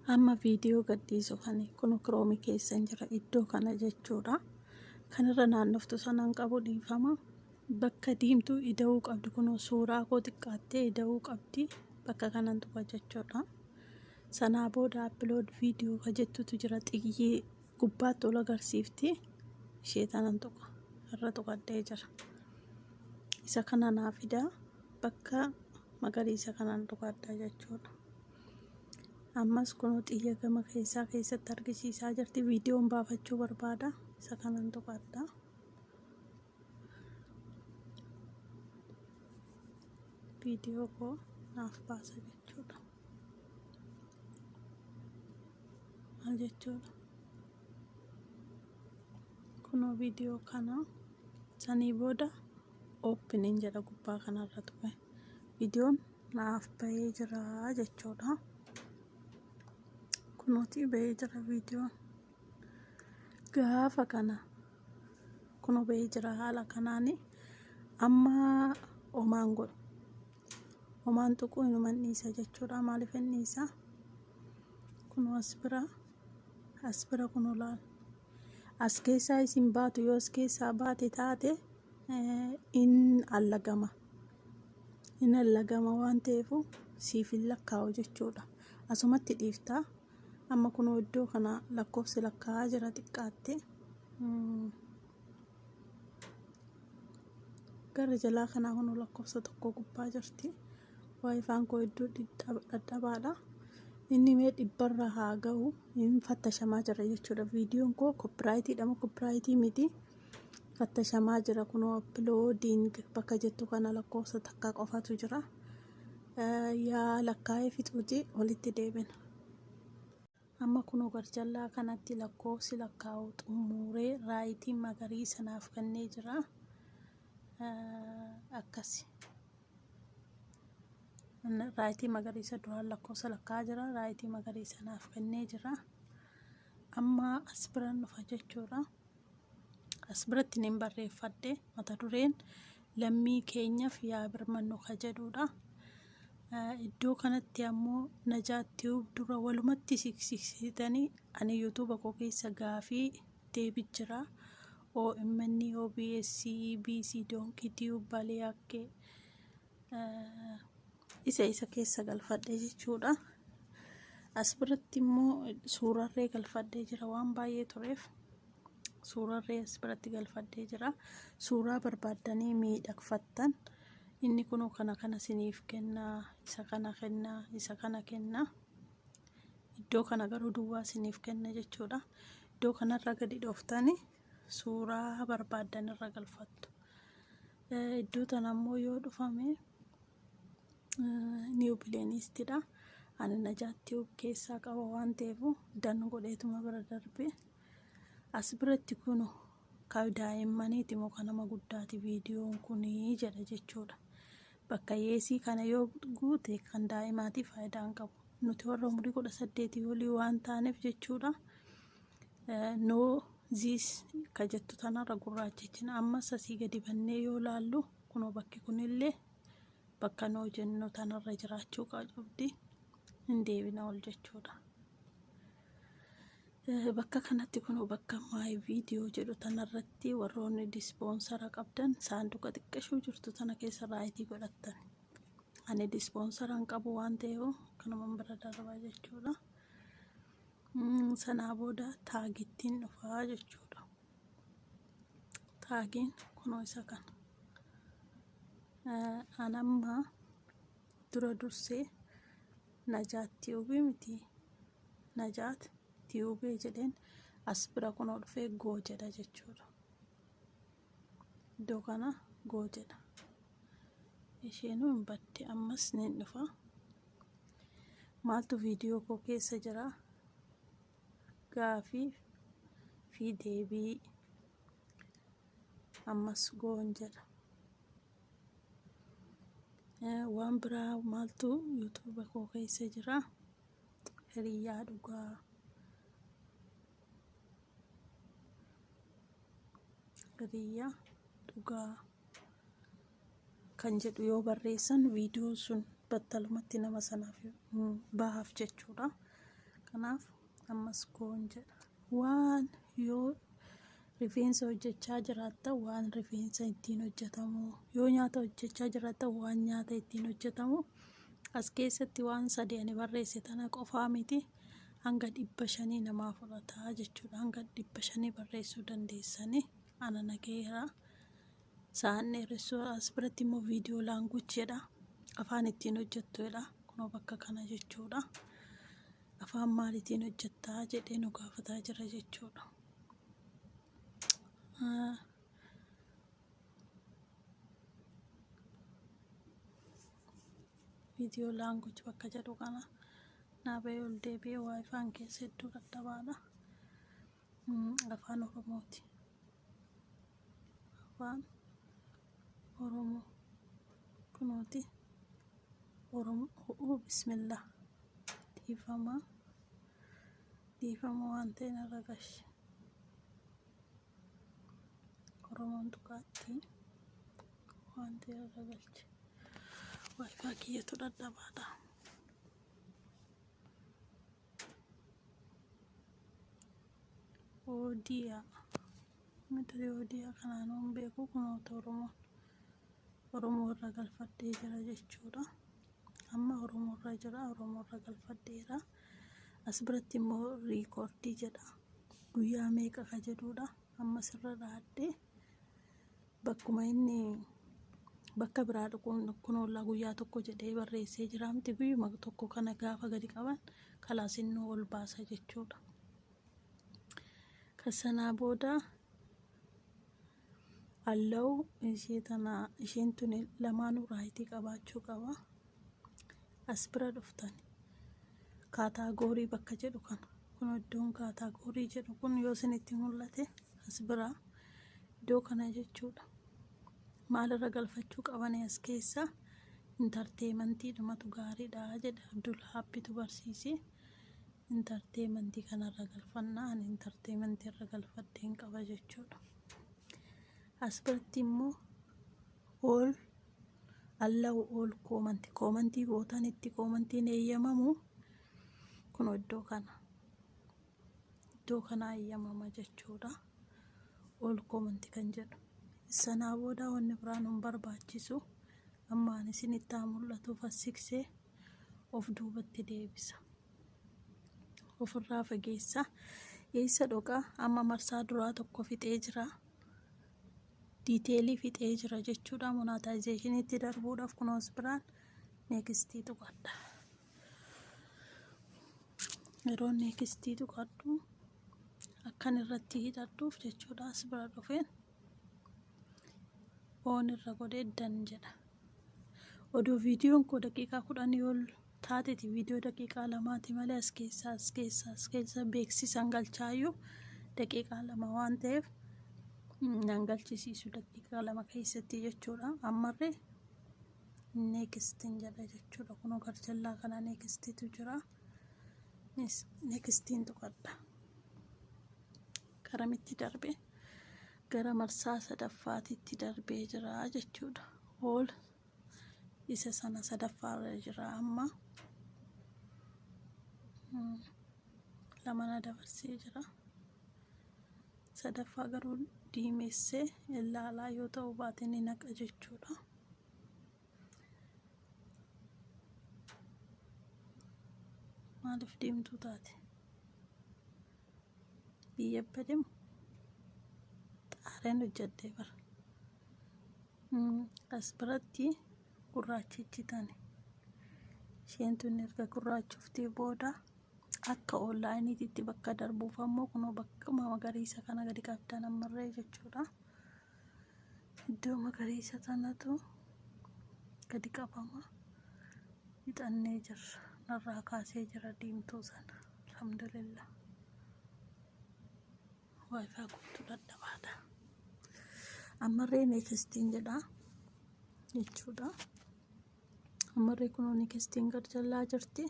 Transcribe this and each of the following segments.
Amma viidiyoo gadhiisu kun Chrome keessa jira iddoo kana jechuudha. Kanarra naannoftu sanaan qabu dhiifama. Bakka diimtuu ida'uu qabdi kun suuraa koo xiqqaattee ida'uu qabdi. Bakka kanan tuqa jechuudha. Sanaa booda upload viidiyoo ka jettutu jira xiyyee gubbaatti ol agarsiifti. Ishee tanan tuqa. Irra tuqadhee jira. Isa kana naa fidaa bakka magariisa kanaan tuqadhaa jechuudha. Ammas kun xiyya gama keessatti argisiisaa jirti. Viidiyoon baafachuu barbaada. Isa kanan tuqadhaa. Viidiyoo koo naaf baasa jechuudha. Maal jechuudha? Kunoo viidiyoo kana sanii booda oopiniin jedha gubbaa kanarra tuqe. Viidiyoon naaf bahee jira jechuudha. Kunooti bahee jira viidiyoon. Gaafa kana kunoo bahee jira haala kanaani amma omaan godhu. Omaan tuquu inuman dhiisa jechuudha. Maaliif hin dhiisa? Kunoo as bira kunoo laal. As keessaa isin baatu yoo as keessaa baate taate in allagama. In allagama waan ta'eef siif hin lakkaa'u jechuudha. Asumatti dhiiftaa. Amma kunoo iddoo kana lakkoofsi lakkaa'aa jira xiqqaatte. Gara jalaa kanaa kunoo lakkoofsa tokko gubbaa jirti. Waayifaan koo iddoo dadhabaadha. Inni mee dhibbarra haa ga'u hin fattashamaa jira jechuudha. Viidiyoon koo koopiraayitiidha moo koopiraayitii miti fattashamaa jira. Kunoo uploading bakka jettu kana lakkoofsa takka qofatu jira. Yaa lakkaa'ee fixuuti walitti deebina. Amma kunoo garjallaa kanatti lakkoofsi lakkaa'u xumuree raayitiin magariisa naaf kennee jira. Akkasi. Raayitii magariisa duraan lakkoofsa lakkaa'aa jira. Raayitii magariisa naaf kennee jira. Amma as biraan dhufa jechuudha. As biratti nin barreeffadhe mata dureen lammii keenyaaf yaa birmannu ka jedhudha. Iddoo kanatti ammoo Najaatiyuub dura walumatti siqsiisitanii ani YouTube koo keessa gaafii deebii jira. OMN, OBS, EBC, Donkeytube, Baliyakkee isa keessa galfadhe jechuudha. As biratti immoo suurarree galfadhee jira waan baay'ee tureef suurarree as biratti galfadhee jira. Suuraa barbaaddanii miidhagfattan inni kunoo kana siniif kenna, isa kana kenna, isa kana kenna. Iddoo kana garuu duwwaa siniif kenna jechuudha. Iddoo kanarra gadi dhooftanii suuraa barbaaddan irra galfattu. Iddoo tana ammoo yoo dhufame New Playlistidha. Ani Najaatiyuub keessaa qaba waan ta'eef dan godheetuma bira darbe. As biratti kunoo ka daa'immaniiti moo kan nama guddaati viidiyoon kunii jedha jechuudha. Bakka yeesii kana yoo guute kan daa'imaatiif faayidaa hin qabu. Nuti warra umurii 18 olii waan taaneef jechuudha. No zis ka jettu tanarra gurraachechina. Ammas asii gadi bannee yoo laallu kunoo bakki kunillee bakka noo jennu tanarra jiraachuu qabdi. Hin deebina ol jechuudha. Bakka kanatti kunoo bakka maay viidiyoo jedhu tanarratti warroonni dispoonsara qabdan saanduqa xiqqashuu jirtu tana keessa raayitii godhattan. Ani dispoonsara hin qabu waan ta'eef kanuman bira darbaa jechuudha. Sanaa booda taagittiin dhufaa jechuudha. Taagiin kunoo isa kana. Anamma dura dursee Najaatiyuubii miti Najaatiyuubee jedheen as bira kunoo dhufee goo jedha jechuudha. Iddoo kana goo jedha. Isheenuu hin badde ammas nin dhufa. Maaltu viidiyoo koo keessa jira? Gaafii fi deebii. Ammas goon jedha. Waan biraa maaltu YouTube koo keessa jira? Hiriyaa dhugaa. Hiriyaa dhugaa kan jedhu yoo barreessan viidiyoon sun battalumatti nama sanaaf bahaaf jechuudha. Kanaaf ammas goon jedha. Waan yoo rifeensa hojjechaa jiraattan waan rifeensa ittiin hojjetamu, yoo nyaata hojjechaa jiraattan waan nyaata ittiin hojjetamu as keessatti waan sadii ani barreesse tana qofaa miti hanga 500 namaa fudhata jechuudha. Hanga 500 barreessuu dandeessanii ana nageera. Saan dheeressuu as biratti immoo viidiyoo laanguuj jedha. Afaan ittiin hojjettuudha. Kunoo bakka kana jechuudha. Afaan maaliitiin hojjettaa jedhee nu gaafataa jira jechuudha. Viidiyoo laanguuj bakka jedhu kana naabee ol deebi'ee waayifaan keessa hedduu dadhabaadha. Afaan Oromooti. Afaan Oromoo kunooti. Oromoo bismillah. Dhiifama waan ta'e narra gahe. Oromoon tuqaatti waan ta'e irra galche. Waayifaa kiyyatu dadhabaadha. Oodiyaa. Miti oodiyaa kanaan hin beeku kunoota Oromoo irra galfadhee jira jechuudha. Amma Oromoo irra jira. Oromoo irra galfadheera. As biratti immoo riikoordii jedha. Guyyaa meeqa ka jedhudha. Amma sirra dhaadhee bakkuma inni bakka biraa dhuquun kunoolaa guyyaa tokko jedhee barreessee jira. Miti guyyuma tokko kana gaafa gadi qaban kalaasinnoo ol baasa jechuudha. Kasanaa booda allahu isheen tuni lamaanuu raayitii qabaachuu qaba. As bira dhuftani kaataagorii bakka jedhu kana kun iddoon kaataagorii jedhu kun yoo isinitti mul'ate as bira iddoo kana jechuudha. Maalirra galfachuu qabanii as keessa intarteementii dhumatu gaariidha jedha Abdulhaabbitu barsiise. Intarteementii kanarra galfannaa ani intarteementii irra galfadheen qaba jechuudha. As biratti immoo ol koomantii gootan itti koomantiin eeyyamamu kun iddoo kana eeyyamama jechuudha. Ol koomantii kan jedhu sanaa booda wanni biraan hin barbaachisu. Amma ani isinitti haa mul'atuuf as siqsee of duubatti deebisa. Ofirraa fageessa. Eessa dhoqa amma marsaa duraa tokko fixee jira. Diiteelii fixee jira jechuudha. Monetizationitti darbuudhaaf kunoo as biraan neekstii tuqadha. Yeroo neekstii tuqadhu akkan irratti hidhadhuuf jechuudha. As bira dhufeen oon irra godhee dan jedha. Oduu viidiyoon koo daqiiqaa 10 ol taateti viidiyoo daqiiqaa 2 malee as keessa beeksisan galchaayyuu daqiiqaa 2 waan ta'eef nan galchisiisu daqiiqaa 2 keessatti jechuudha. Ammarree neekstiin jedha jechuudha. Kunoo garjallaa kana neekstiitu jira. Neekstiin tuqadha. Karamitti darbe gara marsaa sadaffaatitti darbee jira jechuudha. Ol isa sana sadaffaarra jira amma. Lamana dabarsee jira. Sadaffaa garuu diimessee ilaalaa yoo ta'u baate ni naqa jechuudha. Maaliif diimtuu taate? Biyya bademu xaareen hojjedhee bara. As biratti gurraachichitani. Isheen tun erga gurraachoftii booda akka onlaayiniitti bakka darbuuf ammoo kunoo bakka magariisa kana gadi qabdan ammarree jechuudha. Iddoo magariisa tanatu gadi qabama. Hixannee jirra. Narraa kaasee jira diimtuu sana. Alhamdulillah. Waayifaa guutuu dadhabaadha. Ammarree neekstiin jedha jechuudha. Ammarree kunoo neekstiin garjallaa jirti.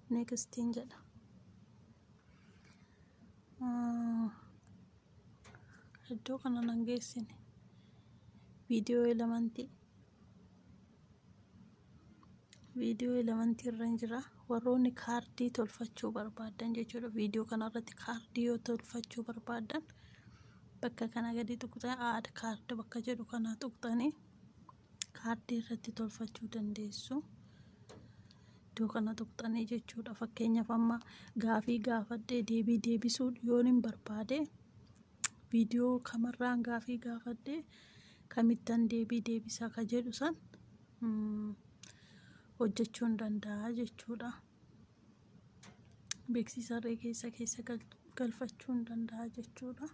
Neekstiin jedha. Iddoo kana nan geessine. Viidiyoo elementii irra jira. warroonni kaardii tolfachuu barbaadan jechuudha. Viidiyoo kanarratti kaardii yoo tolfachuu barbaadan bakka kana gadi tuqxanii add kaard bakka jedhu kana tuqxanii kaardii irratti tolfachuu dandeessu. Iddoo kana tuqxanii jechuudha. Fakkeenyaaf amma gaafii gaafadhee deebii deebisuu yoon hin barbaade viidiyoo kamarraan gaafii gaafadhee kamittan deebii deebisaa ka jedhu san hojjechuu hin danda'a jechuudha. Beeksisarree keessa galfachuu hin danda'a jechuudha.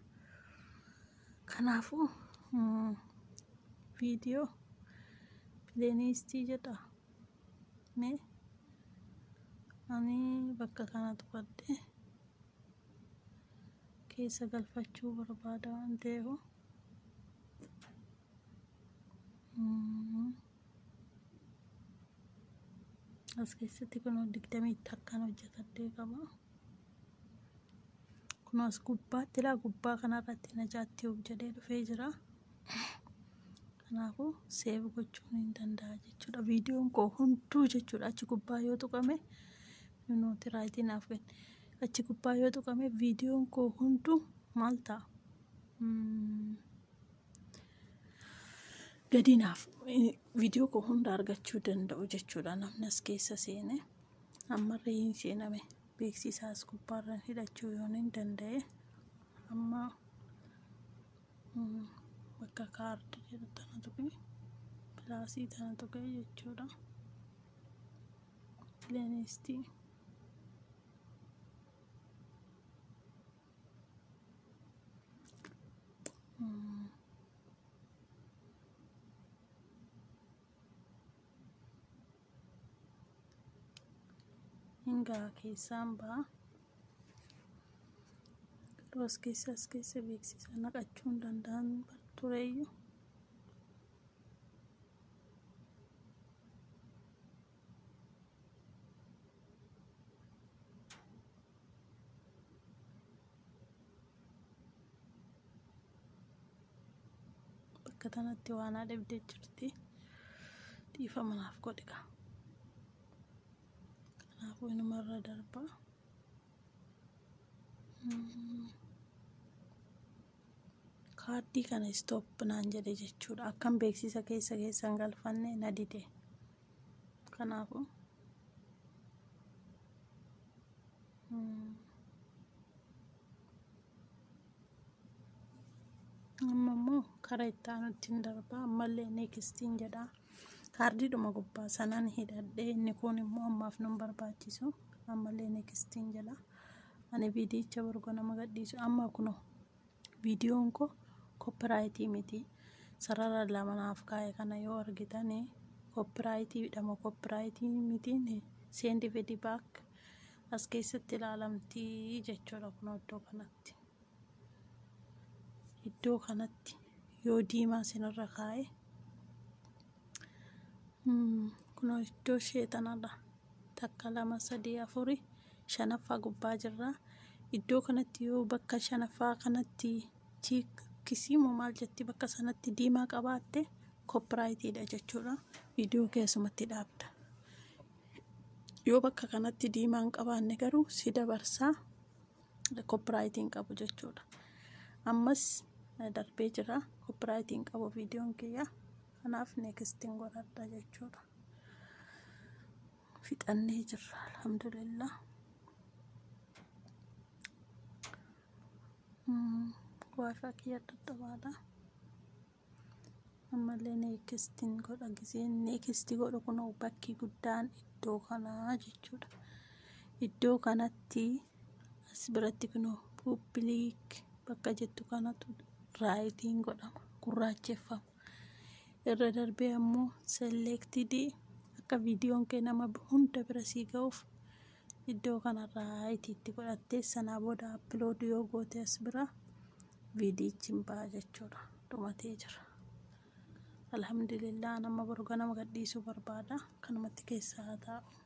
Kanaafuu viidiyoo pileeylistii jedha. Ani bakka kana tuqadhee keessa galfachuu barbaada waan ta'eef as keessatti kun 20 takkaan hojjetadhee qaba. Kun as gubbaatti gubbaa kanarratti najaatti of jedhee dhufee jira. Kanaafuu seef gochuun hin danda'a jechuudha. Viidiyoon koo hunduu jechuudha achi gubbaa yoo tuqame nuti raayitinaaf kenne achi gubbaa yoo tuqame viidiyoon koo hunduu maal ta'a? Gadinaaf viidiyoo koo hunda argachuu danda'u jechuudha. Namni as keessa seene ammarree hin seename beeksisaas gubbaarraan hidhachuu yoon hin danda'e amma bakka kaardii jedhu tana tuqee pilaasii tana tuqee jechuudha. Pileeylistii hingaa keessaan ba'a. As keessa beeksisa naqachuu hin danda'an tureyyuu. Bakka kanatti waan adabdee jirti. Dhiifama naaf godhi. Kanaafuu inumarra darba. Kaardii kana stop naan jedhe jechuudha. Akkan beeksisa keessan galfanne na dide. Kanaafuu amma immoo karaa itti aanutti hin darba. Ammallee neekstiin jedha. Kaardiidhuma gubbaa sanaan hidhadhee inni kun immoo ammaaf nun barbaachisu. Ammallee neekstiin jedha. Ani viidiyicha borgo nama gadhiisu amma kunoo viidiyoon koo koopiraayitii miti. Sarara lama naaf kaa'e kana yoo argitanii koopiraayitiidhama. Koopiraayitii mitiin seendi feedback as keessatti ilaalamtii jechuudha. Kunoo iddoo kanatti yoo diimaa sinirra kaa'e kunoo iddoo ishee tanarra takka 2 3 4 shanaffaa gubbaa jirra. Iddoo kanatti yoo bakka shanaffaa kanatti kisiimoo maal jetti bakka sanatti diimaa qabaatte koopiraayitiidha jechuudha. Viidiyoo keessumatti dhaabda. Yoo bakka kanatti diimaa hin qabaanne garuu si dabarsaa koopiraayitiin qabu jechuudha. Ammas darbee jira koopiraayitiin qabu viidiyoon kiyya. Kanaaf neekstiin godhadha jechuudha. Fixannee jirra alhamdulillah. Waafaa kiyya dadhabaadha. Ammallee neekstiin godha giseen neekstii godhu kunoo bakki guddaan iddoo kanaa jechuudha. Iddoo kanatti as biratti kunoo public bakka jettu kanatu raayitiin godhama gurraacheffama. Irra darbee ammoo selected akka viidiyoon kee nama hunda bira sii ga'uuf iddoo kanarraa raayitiitti godhattee sanaa booda upload yoo goote as bira viidiyichi hin ba'a jechuudha. Dhumatee jira. Alhamdulillah nama borga nama gadhiisuu barbaada kanumatti keessaa haa ta'u.